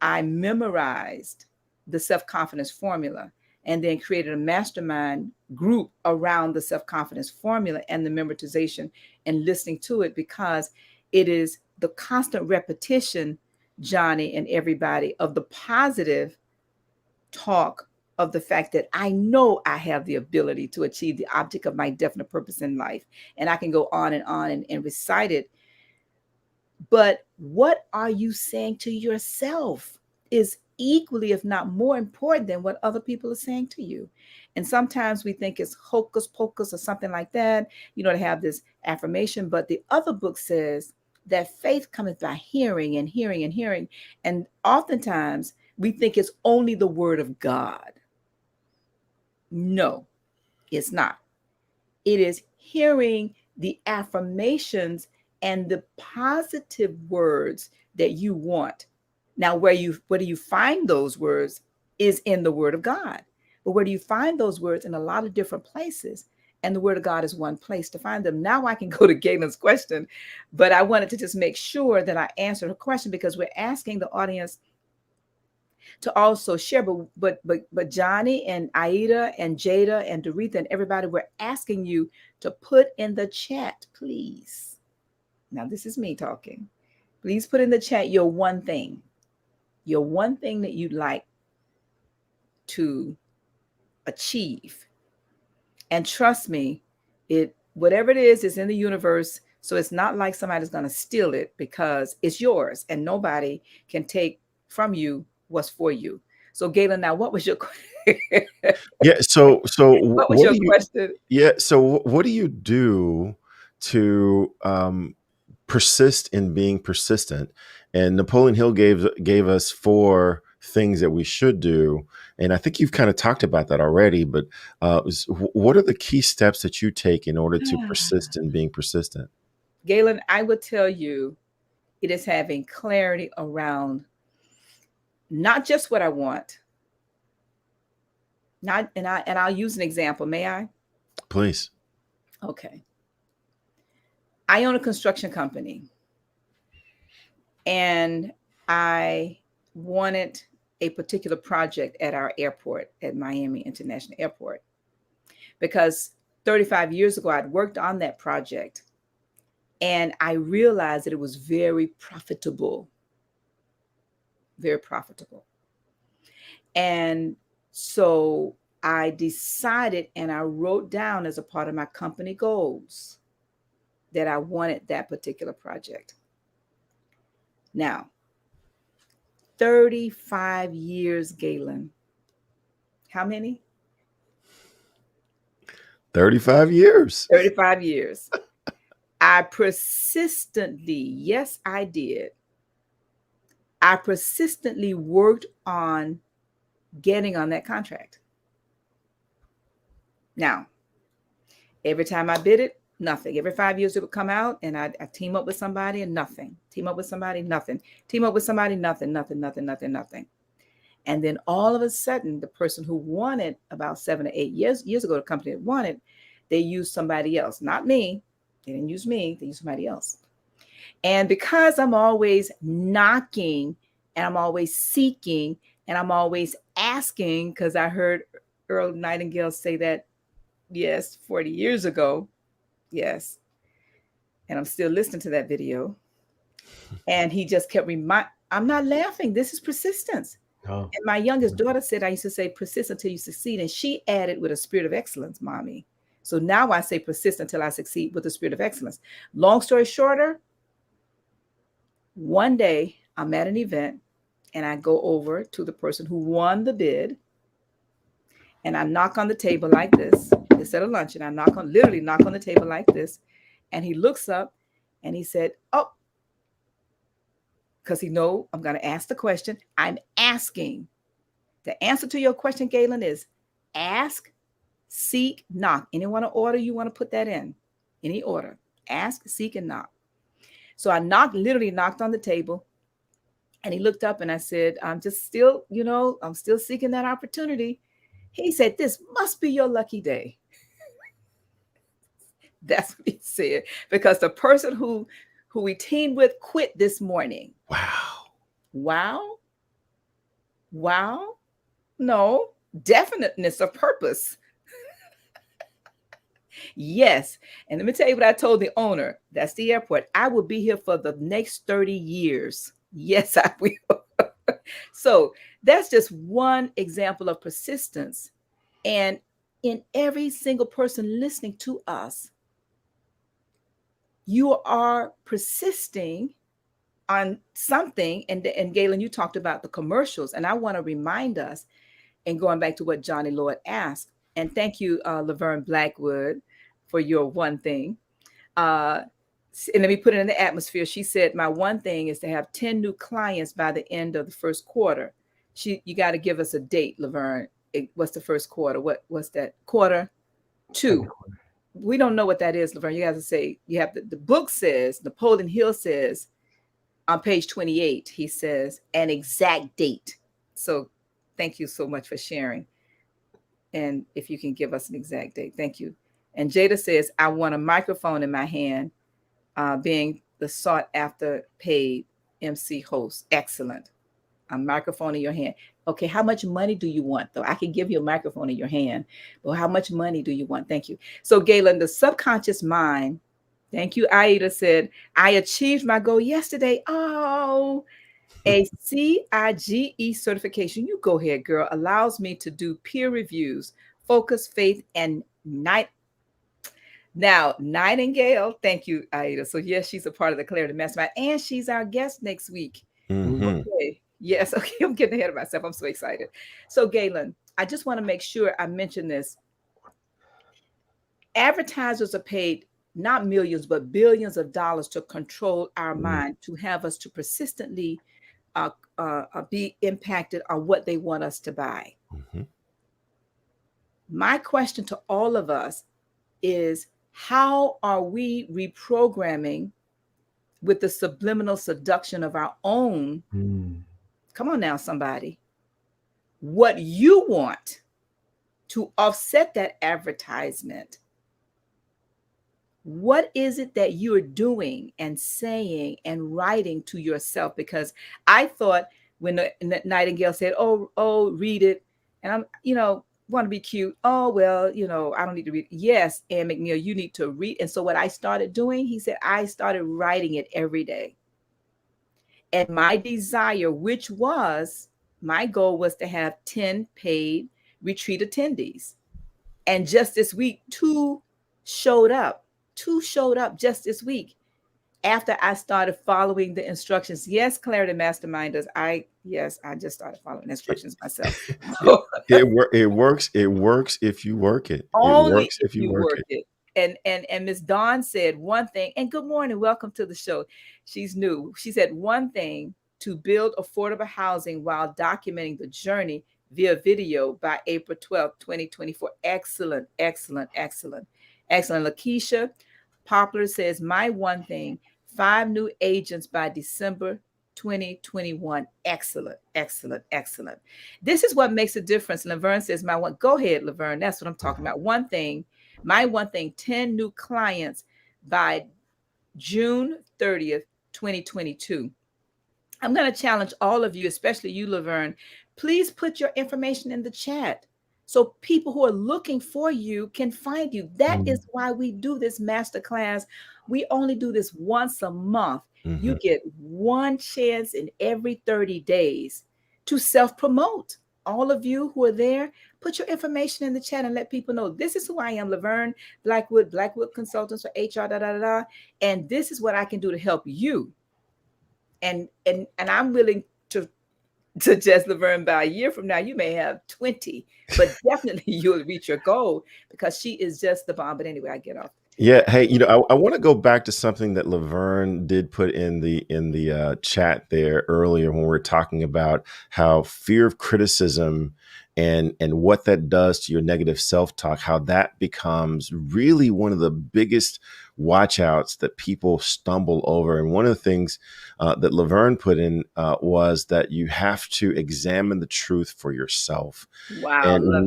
I memorized the self-confidence formula and then created a mastermind group around the self-confidence formula and the memorization and listening to it, because it is the constant repetition, Johnny and everybody, of the positive talk of the fact that I know I have the ability to achieve the object of my definite purpose in life. And I can go on and recite it. But what are you saying to yourself is equally, if not more important than what other people are saying to you. And sometimes we think it's hocus pocus or something like that, to have this affirmation. But the other book says that faith cometh by hearing and hearing and hearing. And oftentimes we think it's only the word of God. No, it's not. It is hearing the affirmations and the positive words that you want. Now, where do you find those words is in the Word of God. But where do you find those words? In a lot of different places. And the Word of God is one place to find them. Now I can go to Galen's question, but I wanted to just make sure that I answered her question, because we're asking the audience to also share. But Johnny and Aida and Jada and Doretha and everybody, we're asking you to put in the chat, please. Now, this is me talking. Please put in the chat your one thing that you'd like to achieve. And trust me, whatever it is in the universe. So it's not like somebody's going to steal it, because it's yours and nobody can take from you what's for you. So Galen, now what was your question? Yeah. So what was your question? Yeah. So what do you do to persist in being persistent? And Napoleon Hill gave us 4 things that we should do. And I think you've kind of talked about that already, but what are the key steps that you take in order to persist in being persistent? Galen, I would tell you, it is having clarity around not just what I want. And I'll use an example. May I? Please. Okay. I own a construction company, and I wanted a particular project at our airport, at Miami International Airport, because 35 years ago, I'd worked on that project, and I realized that it was very profitable. Very profitable. And so I decided and I wrote down as a part of my company goals that I wanted that particular project. Now, 35 years, Galen. How many? 35 years. 35 years. I persistently, yes, I did. I persistently worked on getting on that contract. Now, every time I bid it, nothing. Every 5 years it would come out and I team up with somebody and nothing. Team up with somebody, nothing. Team up with somebody, nothing, nothing, nothing, nothing, nothing. And then all of a sudden, the person who won it about 7 or 8 years ago, the company that won it, they used somebody else, not me. They didn't use me, they used somebody else. And because I'm always knocking and I'm always seeking and I'm always asking, because I heard Earl Nightingale say that, yes, 40 years ago. Yes. And I'm still listening to that video. And he just kept I'm not laughing. This is persistence. Oh. And my youngest daughter said, I used to say, persist until you succeed. And she added with a spirit of excellence, mommy. So now I say persist until I succeed with a spirit of excellence. Long story shorter, one day I'm at an event and I go over to the person who won the bid and I knock on the table like this. It's at a luncheon. I literally knock on the table like this. And he looks up and he said, oh, because he knows I'm going to ask the question. I'm asking. The answer to your question, Galen, is ask, seek, knock. Anyone order you want to put that in? Any order. Ask, seek, and knock. So I literally knocked on the table. And he looked up and I said, I'm just still, I'm still seeking that opportunity. He said, this must be your lucky day. That's what he said. Because the person who we teamed with quit this morning. Wow. Wow. Wow. No. Definiteness of purpose. Yes. And let me tell you what I told the owner. That's the airport. I will be here for the next 30 years. Yes, I will. So that's just one example of persistence. And in every single person listening to us, you are persisting on something. And Galen, you talked about the commercials. And I want to remind us, and going back to what Johnny Lloyd asked, and thank you, Laverne Blackwood, for your one thing. And let me put it in the atmosphere. She said, my one thing is to have 10 new clients by the end of the first quarter. You got to give us a date, Laverne. What's the first quarter? What's that? Quarter 2. We don't know what that is, Laverne. You have to say, the book says, Napoleon Hill says on page 28, he says an exact date. So thank you so much for sharing. And if you can give us an exact date, thank you. And Jada says, I want a microphone in my hand, being the sought after paid MC host. Excellent. A microphone in your hand. Okay, how much money do you want, though? I can give you a microphone in your hand, but how much money do you want? Thank you. So, Galen, the subconscious mind, thank you, Aida said, I achieved my goal yesterday. Oh, a CIGE certification. You go ahead, girl. Allows me to do peer reviews, focus, faith, and Nightingale. Thank you, Aida. So, yes, she's a part of the Clarity Mastermind, and she's our guest next week. Mm-hmm. Okay. Yes. Okay. I'm getting ahead of myself. I'm so excited. So, Galen, I just want to make sure I mention this. Advertisers are paid not millions, but billions of dollars to control our mind, to have us to persistently be impacted on what they want us to buy. Mm-hmm. My question to all of us is, how are we reprogramming with the subliminal seduction of our own? Come on now, somebody. What you want to offset that advertisement? What is it that you're doing and saying and writing to yourself? Because I thought when the Nightingale said, oh, read it. And I'm, want to be cute. Oh, well, I don't need to read. Yes, Ann McNeil, you need to read. And so what I started doing, he said, I started writing it every day. And my desire, which was, my goal was to have 10 paid retreat attendees. And just this week, two showed up. Two showed up just this week after I started following the instructions. Yes, Clarity Mastermind does. I just started following instructions myself. It works. It works if you work it. It Only works if if you you work work it. it. And Miss Dawn said one thing, and good morning, welcome to the show. She's new. She said one thing: to build affordable housing while documenting the journey via video by April 12th, 2024. Excellent, excellent, excellent, excellent. Lakeisha Poplar says, my one thing: 5 new agents by December 2021. Excellent, excellent, excellent. This is what makes a difference. Laverne says, my one, go ahead, Laverne. That's what I'm talking about. One thing, my one thing: 10 new clients by June 30th, 2022. I'm going to challenge all of you, especially you, Laverne. Please put your information in the chat so people who are looking for you can find you. That is why we do this masterclass. We only do this once a month. You get one chance in every 30 days to self-promote. All of you who are there, put your information in the chat and let people know this is who I am, Laverne Blackwood Consultants for HR, and this is what I can do to help you. And I'm willing to suggest, Laverne, by a year from now, you may have 20, but definitely you'll reach your goal because she is just the bomb. But anyway, I get off. Yeah. Hey, I want to go back to something that Laverne did put in the chat there earlier when we were talking about how fear of criticism and what that does to your negative self-talk, how that becomes really one of the biggest watch outs that people stumble over. And one of the things that Laverne put in was that you have to examine the truth for yourself. Wow, And love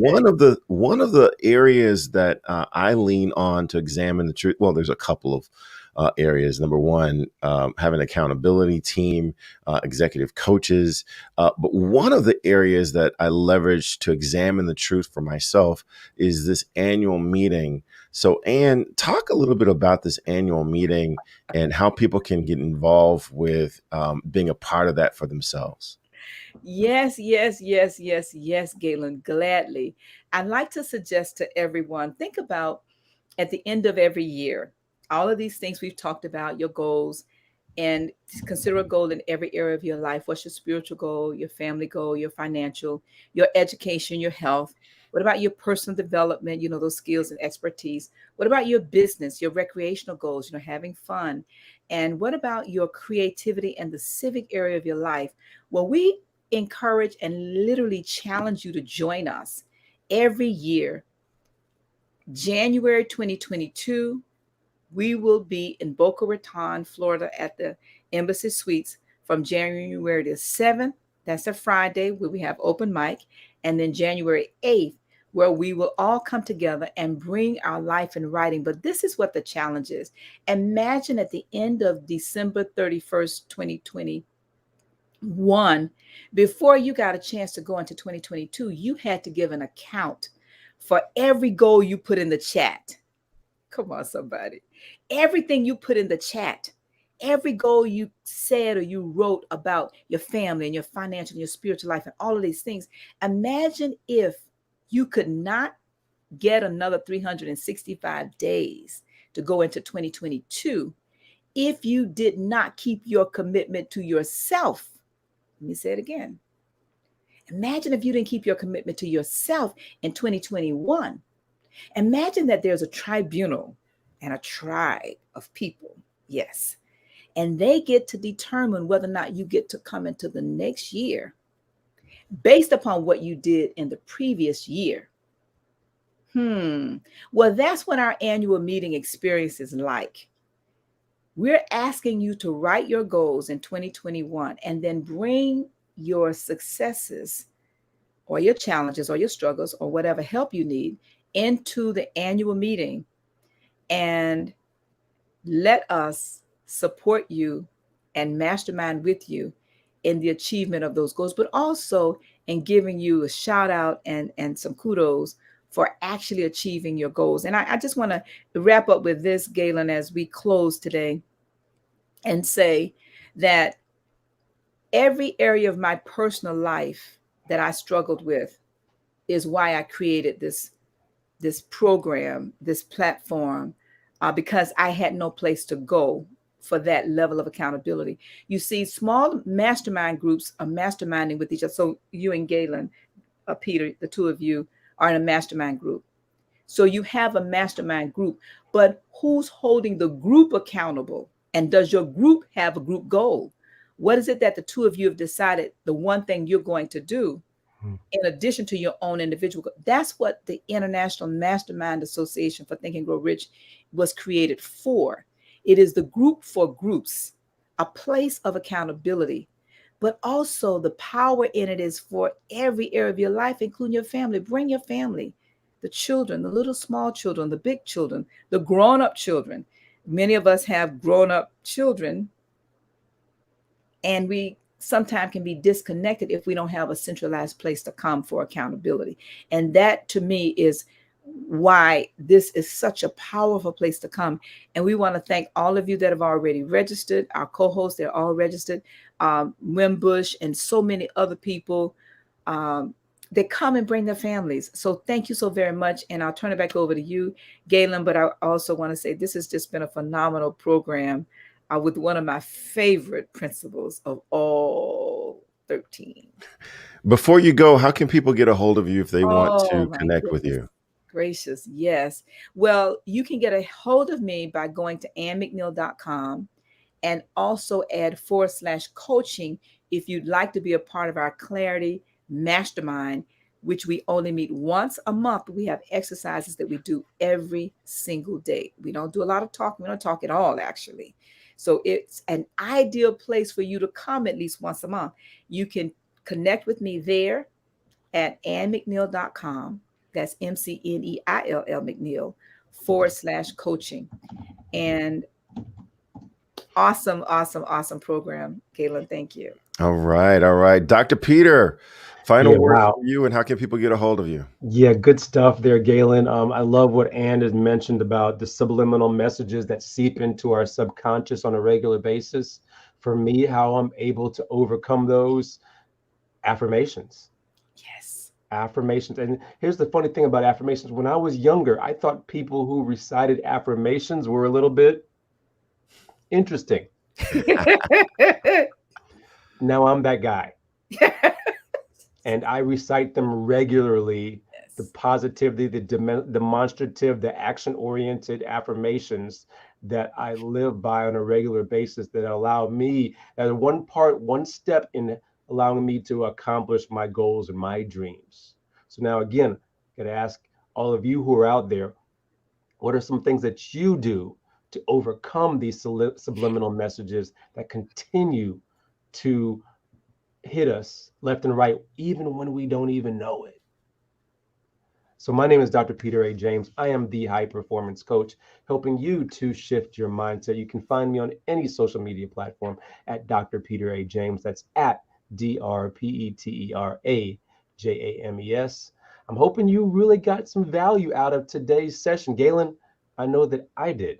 one of the areas that I lean on to examine the truth, well, there's a couple of areas. Number one, have an accountability team, executive coaches. But one of the areas that I leverage to examine the truth for myself is this annual meeting. So, Ann, talk a little bit about this annual meeting and how people can get involved with being a part of that for themselves. Yes, Galen, gladly. I'd like to suggest to everyone, think about at the end of every year, all of these things we've talked about, your goals, and consider a goal in every area of your life. What's your spiritual goal, your family goal, your financial, your education, your health? What about your personal development, those skills and expertise? What about your business, your recreational goals, having fun? And what about your creativity and the civic area of your life? Well, we encourage and literally challenge you to join us every year. January 2022, we will be in Boca Raton, Florida at the Embassy Suites from January the 7th. That's a Friday where we have open mic. And then January 8th, where we will all come together and bring our life in writing. But this is what the challenge is. Imagine at the end of December 31st, 2021, before you got a chance to go into 2022, you had to give an account for every goal you put in the chat. Come on, somebody. Everything you put in the chat, every goal you said or you wrote about your family and your financial and your spiritual life and all of these things. Imagine if you could not get another 365 days to go into 2022 if you did not keep your commitment to yourself. Let me say it again. Imagine if you didn't keep your commitment to yourself in 2021. Imagine that there's a tribunal and a tribe of people. Yes. And they get to determine whether or not you get to come into the next year based upon what you did in the previous year. Well, that's what our annual meeting experience is like. We're asking you to write your goals in 2021 and then bring your successes or your challenges or your struggles or whatever help you need into the annual meeting, and let us support you and mastermind with you in the achievement of those goals, but also in giving you a shout out and some kudos for actually achieving your goals. And I just want to wrap up with this, Galen, as we close today, and say that every area of my personal life that I struggled with, is why I created this program, this platform, because I had no place to go for that level of accountability. You see, small mastermind groups are masterminding with each other. So you and Galen, Peter, the two of you are in a mastermind group. So you have a mastermind group, but who's holding the group accountable? And does your group have a group goal? What is it that the two of you have decided the one thing you're going to do in addition to your own individual? That's what the International Mastermind Association for Think and Grow Rich was created for. It is the group for groups, a place of accountability, but also the power in it is for every area of your life, including your family. Bring your family, the children, the little small children, the big children, the grown-up children. Many of us have grown-up children, and we sometimes can be disconnected if we don't have a centralized place to come for accountability. And that, to me, is why this is such a powerful place to come. And we want to thank all of you that have already registered. Our co-hosts, they're all registered. Wimbush and so many other people. They come and bring their families. So thank you so very much. And I'll turn it back over to you, Galen. But I also want to say this has just been a phenomenal program with one of my favorite principles of all 13. Before you go, how can people get a hold of you if they want to connect with you? Gracious, yes. Well, you can get a hold of me by going to AnnMcNeil.com and also add /coaching if you'd like to be a part of our Clarity Mastermind, which we only meet once a month. We have exercises that we do every single day. We don't do a lot of talking. We don't talk at all, actually. So it's an ideal place for you to come at least once a month. You can connect with me there at AnnMcNeil.com. That's McNeill McNeil /coaching. And awesome program, Galen. Thank you. All right. Dr. Peter, final word wow. for you, and how can people get a hold of you? Yeah, good stuff there, Galen. I love what Ann has mentioned about the subliminal messages that seep into our subconscious on a regular basis. For me, how I'm able to overcome those affirmations. Yes. Affirmations. And here's the funny thing about affirmations. When I was younger, I thought people who recited affirmations were a little bit interesting. Now I'm that guy. And I recite them regularly. Yes. The positivity, the demonstrative, the action-oriented affirmations that I live by on a regular basis that allow me, as one step in allowing me to accomplish my goals and my dreams. So now again, I gotta ask all of you who are out there, what are some things that you do to overcome these subliminal messages that continue to hit us left and right, even when we don't even know it? So my name is Dr. Peter A. James. I am the high performance coach, helping you to shift your mindset. You can find me on any social media platform at Dr. Peter A. James. That's at DrPeterAJames. I'm hoping you really got some value out of today's session. Galen, I know that I did.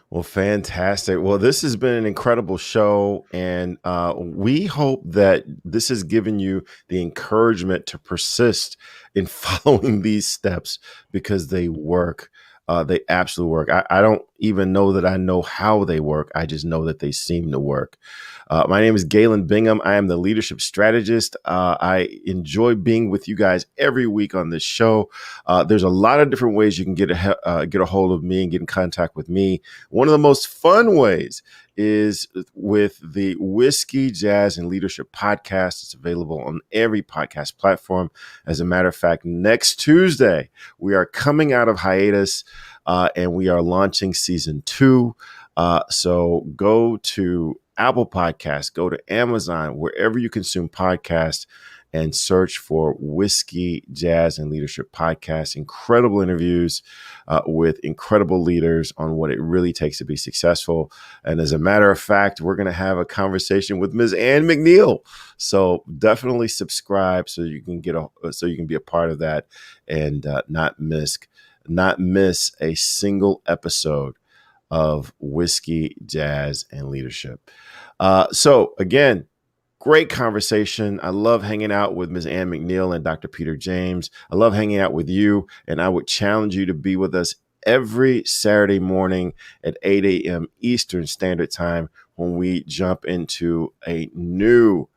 Well, fantastic. Well, this has been an incredible show, and we hope that this has given you the encouragement to persist in following these steps because they work. They absolutely work. I don't even know that I know how they work. I just know that they seem to work. My name is Galen Bingham. I am the leadership strategist. I enjoy being with you guys every week on this show. There's a lot of different ways you can get a hold of me and get in contact with me. One of the most fun ways is with the Whiskey, Jazz, and Leadership podcast. It's available on every podcast platform. As a matter of fact, next Tuesday, we are coming out of hiatus and we are launching season 2. So go to Apple Podcasts, go to Amazon, wherever you consume podcasts, and search for Whiskey, Jazz, and Leadership podcast. Incredible interviews with incredible leaders on what it really takes to be successful. And as a matter of fact, we're going to have a conversation with Ms. Ann McNeil. So definitely subscribe so you can be a part of that and not miss a single episode of Whiskey, Jazz, and Leadership. So again, Great conversation. I love hanging out with Ms. Ann McNeil and Dr. Peter James. I love hanging out with you, and I would challenge you to be with us every Saturday morning at 8 a.m. Eastern Standard Time when we jump into a new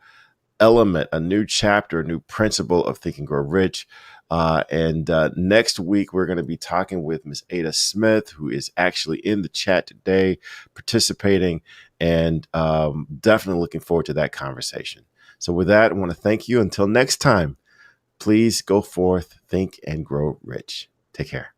element, a new chapter, a new principle of Think and Grow Rich. And next week, we're going to be talking with Ms. Ada Smith, who is actually in the chat today, participating, and definitely looking forward to that conversation. So with that, I want to thank you. Until next time, please go forth, think and grow rich. Take care.